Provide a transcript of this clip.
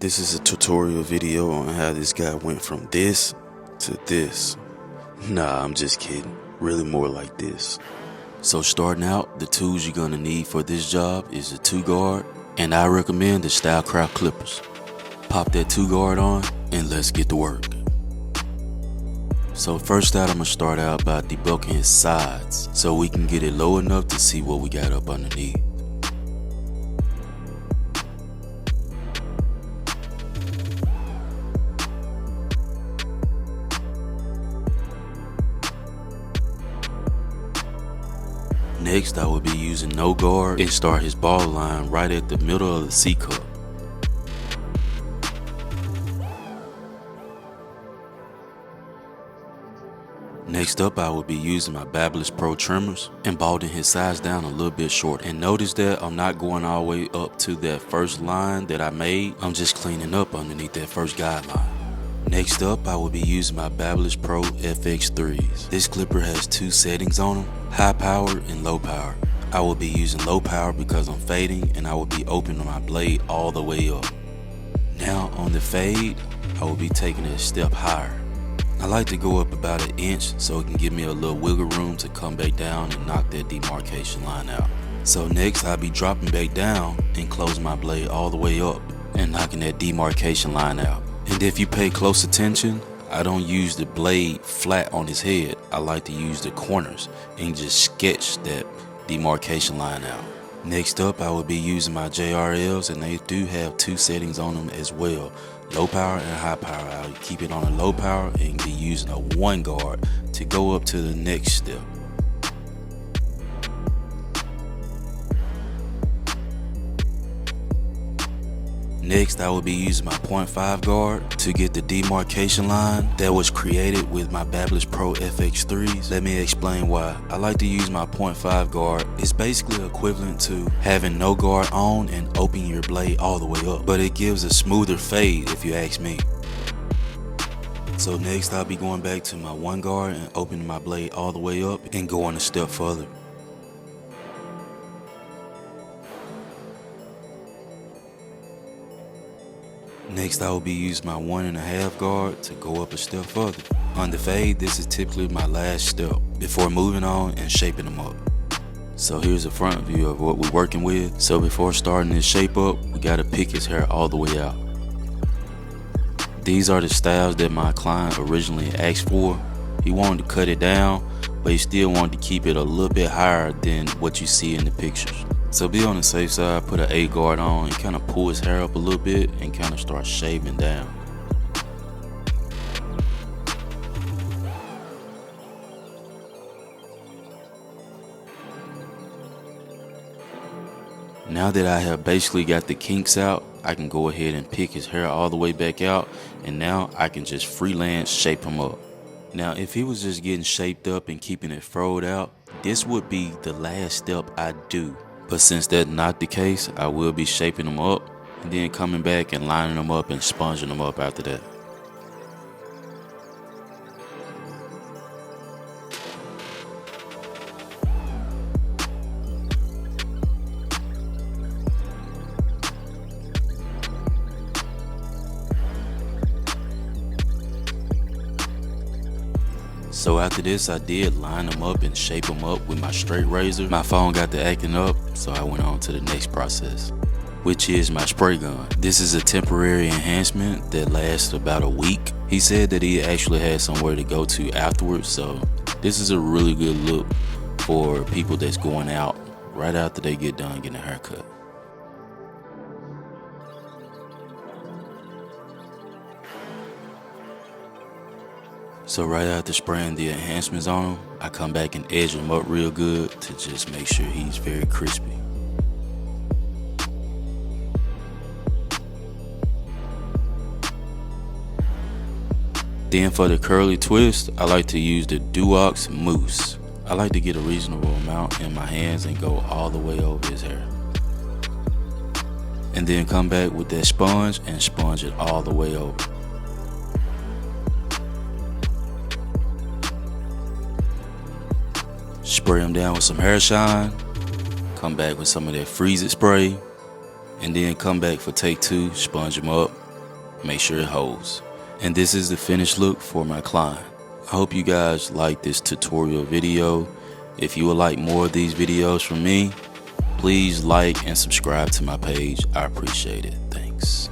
This is a tutorial video on how this guy went from this to this. Nah, I'm just kidding. Really more like this. So starting out, the tools you're gonna need for this job is a 2-guard, and I recommend the JRL Clippers. Pop that 2-guard on and let's get to work. So first out, I'm gonna start out by debugging his sides so we can get it low enough to see what we got up underneath. Next, I will be using no guard and start his ball line right at the middle of the C cup. Next up, I will be using my BaByliss Pro trimmers and balding his sides down a little bit short. And notice that I'm not going all the way up to that first line that I made. I'm just cleaning up underneath that first guideline. Next up, I will be using my BaByliss Pro FX3s. This clipper has 2 settings on them, high power and low power. I will be using low power because I'm fading, and I will be opening my blade all the way up. Now on the fade, I will be taking it a step higher. I like to go up about 1 inch so it can give me a little wiggle room to come back down and knock that demarcation line out. So next, I'll be dropping back down and closing my blade all the way up and knocking that demarcation line out. And if you pay close attention, I don't use the blade flat on his head. I like to use the corners and just sketch that demarcation line out. Next up, I will be using my JRLs, and they do have 2 settings on them as well, low power and high power. I'll keep it on a low power and be using a 1 guard to go up to the next step. Next, I will be using my 0.5 guard to get the demarcation line that was created with my BaByliss Pro FX3s. Let me explain why. I like to use my 0.5 guard. It's basically equivalent to having no guard on and opening your blade all the way up, but it gives a smoother fade if you ask me. So next, I'll be going back to my 1 guard and opening my blade all the way up and going a step further. Next, I will be using my 1.5 guard to go up a step further. On the fade, this is typically my last step before moving on and shaping them up. So here's a front view of what we're working with. So before starting this shape up, we gotta pick his hair all the way out. These are the styles that my client originally asked for. He wanted to cut it down, but he still wanted to keep it a little bit higher than what you see in the pictures. So be on the safe side, put an 8 guard on and kind of pull his hair up a little bit and kind of start shaving down. Now that I have basically got the kinks out, I can go ahead and pick his hair all the way back out, and now I can just freelance shape him up. Now if he was just getting shaped up and keeping it froed out, this would be the last step I do. But since that's not the case, I will be shaping them up and then coming back and lining them up and sponging them up after that. So after this, I did line them up and shape them up with my straight razor. My phone got to acting up, so I went on to the next process, which is my spray gun. This is a temporary enhancement that lasts about a week. He said that he actually had somewhere to go to afterwards, so this is a really good look for people that's going out right after they get done getting a haircut. So right after spraying the enhancements on him, I come back and edge him up real good to just make sure he's very crispy. Then for the curly twist, I like to use the Doux Mousse. I like to get a reasonable amount in my hands and go all the way over his hair. And then come back with that sponge and sponge it all the way over. Spray them down with some hair shine, come back with some of that freeze it spray, and then come back for take 2, sponge them up, make sure it holds. And this is the finished look for my client. I hope you guys like this tutorial video. If you would like more of these videos from me, please like and subscribe to my page. I appreciate it. Thanks.